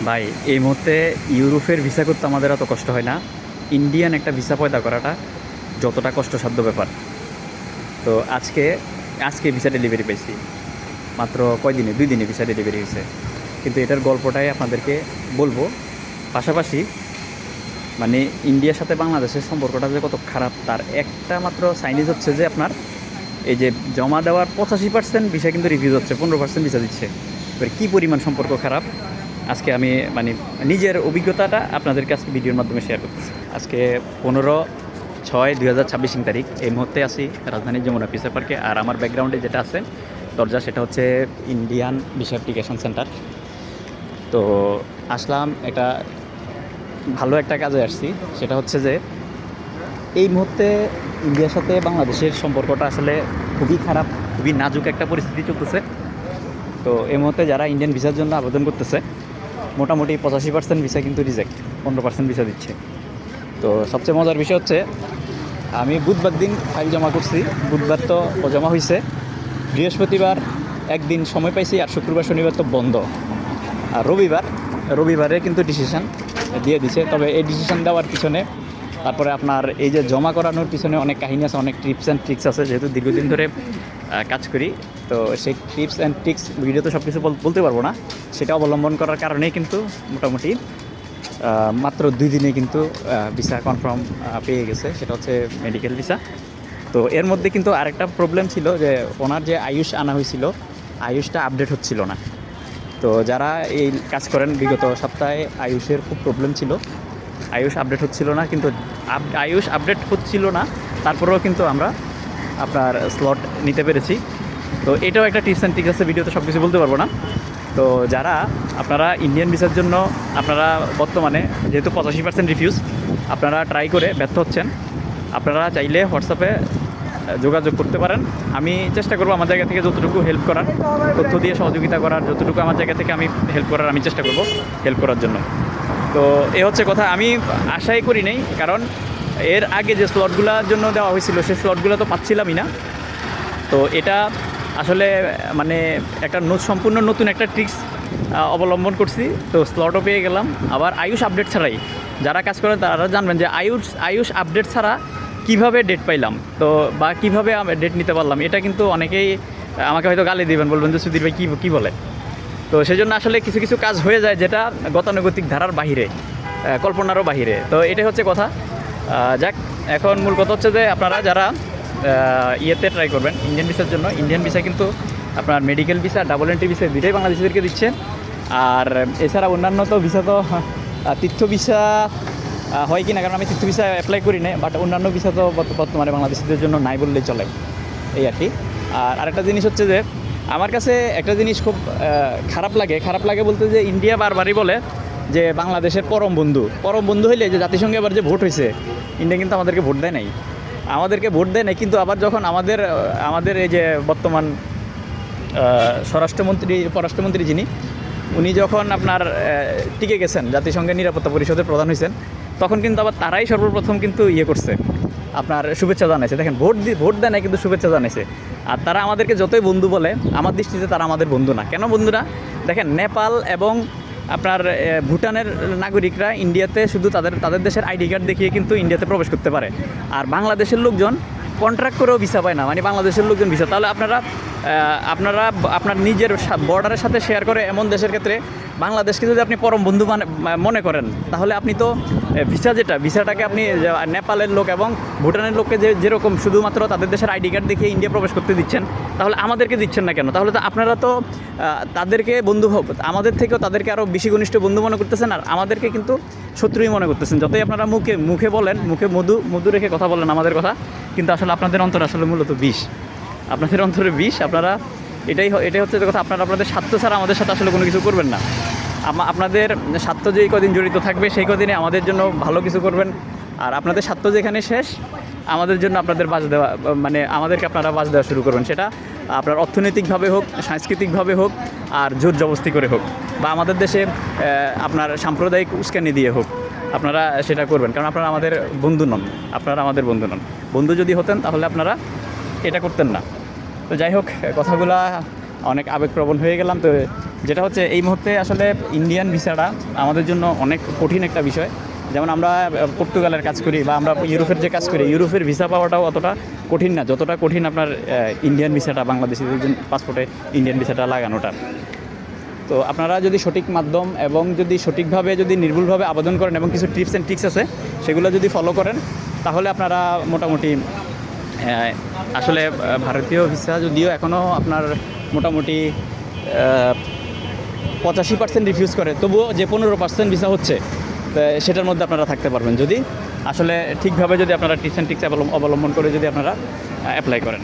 ভাই এই মুহূর্তে ইউরোপের ভিসা করতে আমাদের এত কষ্ট হয় না। ইন্ডিয়ান একটা ভিসা পয়দা করাটা যতটা কষ্টসাধ্য ব্যাপার। তো আজকে আজকে ভিসা ডেলিভারি পাইছি, মাত্র কয়দিনে 2 দিনে ভিসা ডেলিভারি হয়েছে। কিন্তু এটার গল্পটাই আপনাদেরকে বলবো। পাশাপাশি মানে ইন্ডিয়ার সাথে বাংলাদেশের সম্পর্কটা যে কত খারাপ তার একটা মাত্র সাইনিজ হচ্ছে যে আপনার এই যে জমা দেওয়ার 85% ভিসা কিন্তু রিফিউজ হচ্ছে, 15% ভিসা দিচ্ছে। এবার কী পরিমাণ সম্পর্ক খারাপ আজকে আমি মানে নিজের অভিজ্ঞতাটা আপনাদেরকে আজকে ভিডিওর মাধ্যমে শেয়ার করতেছি। আজকে 15/6/2026 তারিখ। এই মুহূর্তে আছি রাজধানীর যমুনা ফিচার পার্কে। আর আমার ব্যাকগ্রাউন্ডে যেটা আছে দরজা, সেটা হচ্ছে ইন্ডিয়ান ভিসা অ্যাপ্লিকেশন সেন্টার। তো আসলাম একটা ভালো একটা কাজে আসছি, সেটা হচ্ছে যে এই মুহূর্তে ইন্ডিয়ার সাথে বাংলাদেশের সম্পর্কটা আসলে খুবই খারাপ, খুবই নাজুক একটা পরিস্থিতি চলতেছে। তো এই মুহূর্তে যারা ইন্ডিয়ান ভিসার জন্য আবেদন করতেছে মোটামুটি 85% ভিসা কিন্তু রিজেক্ট, 15% ভিসা দিচ্ছে। তো সবচেয়ে মজার বিষয় হচ্ছে আমি বুধবার দিন ফাইল জমা করছি, বুধবার তো জমা হয়েছে, বৃহস্পতিবার একদিন সময় পাইছি, আর শুক্রবার শনিবার তো বন্ধ। আর রবিবারে কিন্তু ডিসিশান দিয়ে দিছে। তবে এই ডিসিশান দেওয়ার পিছনে তারপরে আপনার এই যে জমা করানোর পিছনে অনেক কাহিনী আছে, অনেক টিপস অ্যান্ড ট্রিক্স আছে। যেহেতু দীর্ঘদিন ধরে কাজ করি, তো সেই টিপস অ্যান্ড ট্রিক্স ভিডিওতে সব কিছু বলতে পারবো না। সেটা অবলম্বন করার কারণেই কিন্তু মোটামুটি মাত্র 2 দিনে কিন্তু ভিসা কনফার্ম পেয়ে গেছে, সেটা হচ্ছে মেডিকেল ভিসা। তো এর মধ্যে কিন্তু আরেকটা প্রবলেম ছিল যে ওনার যে আয়ুষ আনা হয়েছিল, আয়ুষটা আপডেট হচ্ছিল না। তো যারা এই কাজ করেন বিগত সপ্তাহে আয়ুষের খুব প্রবলেম ছিল, আয়ুষ আপডেট হচ্ছিল না। কিন্তু আয়ুষ আপডেট হচ্ছিল না, তারপরেও কিন্তু আমরা আপনার স্লট নিতে পেরেছি। তো এটাও একটা টিপস অ্যান্ড ট্রিক্স আছে, ভিডিওতে সব কিছু বলতে পারবো না। তো যারা আপনারা ইন্ডিয়ান ভিসার জন্য আপনারা বর্তমানে যেহেতু 85% রিফিউজ, আপনারা ট্রাই করে ব্যর্থ হচ্ছেন, আপনারা চাইলে হোয়াটসঅ্যাপে যোগাযোগ করতে পারেন। আমি চেষ্টা করবো আমার জায়গা থেকে যতটুকু হেল্প করার, তথ্য দিয়ে সহযোগিতা করার, যতটুকু আমার জায়গা থেকে আমি হেল্প করার আমি চেষ্টা করব হেল্প করার জন্য। তো এ হচ্ছে কথা। আমি আশাই করি নেই, কারণ এর আগে যে স্লটগুলোর জন্য দেওয়া হয়েছিল সেই স্লটগুলো তো পাচ্ছিলামই না। তো এটা আসলে মানে একটা সম্পূর্ণ নতুন একটা ট্রিক্স অবলম্বন করছি। তো স্লটও পেয়ে গেলাম। আবার আয়ুষ আপডেট ছাড়াই যারা কাজ করেন তারা জানবেন যে আয়ুষ আপডেট ছাড়া কিভাবে ডেট পাইলাম, তো বা কীভাবে ডেট নিতে পারলাম। এটা কিন্তু অনেকেই আমাকে হয়তো গালি দিবেন, বলবেন যে সুধীর ভাই কী বলে। তো সেই জন্য আসলে কিছু কিছু কাজ হয়ে যায় যেটা গতানুগতিক ধারার বাহিরে, কল্পনারও বাহিরে। তো এটাই হচ্ছে কথা। যাক, এখন মূল কথা হচ্ছে যে আপনারা যারা ইয়েতে ট্রাই করবেন ইন্ডিয়ান ভিসার জন্য, ইন্ডিয়ান ভিসা কিন্তু আপনার medical visa, double entry visa দুটোই বাংলাদেশিদেরকে দিচ্ছে। আর এছাড়া অন্যান্য তো ভিসা তো তীর্থ ভিসা হয় কি না, কারণ আমি তীর্থ ভিসা অ্যাপ্লাই করি না, বাট অন্যান্য ভিসা তো বর্তমানে বাংলাদেশিদের জন্য নাই বললেই চলে, এই আর কি। আর আরেকটা জিনিস হচ্ছে যে আমার কাছে একটা জিনিস খুব খারাপ লাগে বলতে যে ইন্ডিয়া বারবারই বলে যে বাংলাদেশের পরম বন্ধু হইলে যে জাতিসংঘে এবার যে ভোট হয়েছে, ইন্ডিয়া কিন্তু আমাদেরকে ভোট দেয় নাই, কিন্তু আবার যখন আমাদের এই যে বর্তমান পররাষ্ট্রমন্ত্রী যিনি, উনি যখন আপনার টিকে গেছেন, জাতিসংঘের নিরাপত্তা পরিষদের প্রধান হয়েছেন, তখন কিন্তু আবার তারাই সর্বপ্রথম কিন্তু করছে, আপনার শুভেচ্ছা জানাইছে। দেখেন, ভোট দেয় না কিন্তু শুভেচ্ছা জানাইছে। আর তারা আমাদেরকে যতই বন্ধু বলে, আমার দৃষ্টিতে তারা আমাদের বন্ধু না। কেন বন্ধু না? দেখেন, নেপাল এবং আপনার ভুটানের নাগরিকরা ইন্ডিয়াতে শুধু তাদের দেশের আইডি কার্ড দেখিয়ে কিন্তু ইন্ডিয়াতে প্রবেশ করতে পারে। আর বাংলাদেশের লোকজন কন্ট্রাক্ট করেও ভিসা পায় না, মানে বাংলাদেশের লোকজন ভিসা। তাহলে আপনারা আপনার নিজের বর্ডারের সাথে শেয়ার করে এমন দেশের ক্ষেত্রে বাংলাদেশকে যদি আপনি পরম বন্ধু মনে করেন, তাহলে আপনি তো ভিসাটাকে আপনি নেপালের লোক এবং ভুটানের লোককে যেরকম শুধুমাত্র তাদের দেশের আইডি কার্ড দেখিয়ে ইন্ডিয়া প্রবেশ করতে দিচ্ছেন, তাহলে আমাদেরকে দিচ্ছেন না কেন? তাহলে তো আপনারা তো তাদেরকে আমাদের থেকেও তাদেরকে আরও বেশি ঘনিষ্ঠ বন্ধু মনে করতেছেন, আর আমাদেরকে কিন্তু শত্রুই মনে করতেছেন। যতই আপনারা মুখে বলেন, মুখে মধু রেখে কথা বলেন আমাদের কথা, কিন্তু আসলে আপনাদের অন্তর আসলে মূলত বিষ, আপনাদের অন্তরে বিষ। আপনারা এটাই হচ্ছে কথা। আপনাদের স্বার্থ ছাড়া আমাদের সাথে আসলে কোনো কিছু করবেন না। আপনাদের স্বার্থ যেই কদিন জড়িত থাকবে সেই কদিনে আমাদের জন্য ভালো কিছু করবেন। আর আপনাদের স্বার্থ যেখানে শেষ, আমাদের জন্য আপনাদের বাস দেওয়া, মানে আমাদেরকে আপনারা বাস দেওয়া শুরু করবেন। সেটা আপনার অর্থনৈতিকভাবে হোক, সাংস্কৃতিকভাবে হোক, আর জোর জবস্তি করে হোক, বা আমাদের দেশে আপনার সাম্প্রদায়িক উস্কানি দিয়ে হোক, আপনারা সেটা করবেন। কারণ আপনারা আমাদের বন্ধু নন, বন্ধু যদি হতেন তাহলে আপনারা এটা করতেন না। তো যাই হোক, কথাগুলা অনেক আবেগপ্রবণ হয়ে গেলাম। তো যেটা হচ্ছে এই মুহূর্তে আসলে ইন্ডিয়ান ভিসাটা আমাদের জন্য অনেক কঠিন একটা বিষয়। যেমন আমরা পর্তুগালের কাজ করি বা আমরা ইউরোপের যে কাজ করি, ইউরোপের ভিসা পাওয়াটাও অতটা কঠিন না যতটা কঠিন আপনার ইন্ডিয়ান ভিসাটা, বাংলাদেশিদের পাসপোর্টে ইন্ডিয়ান ভিসাটা লাগানোটা। তো আপনারা যদি সঠিক মাধ্যম এবং যদি সঠিকভাবে যদি নির্ভুলভাবে আবেদন করেন এবং কিছু টিপস অ্যান্ড ট্রিক্স আছে সেগুলো যদি ফলো করেন, তাহলে আপনারা মোটামুটি আসলে ভারতীয় ভিসা যদিও এখনও আপনার মোটামুটি 85% রিফিউজ করে, তবুও যে 15% ভিসা হচ্ছে সেটার মধ্যে আপনারা থাকতে পারবেন যদি আসলে ঠিকভাবে যদি আপনারা টিপস অ্যান্ড ট্রিক্স অবলম্বন করে যদি আপনারা অ্যাপ্লাই করেন।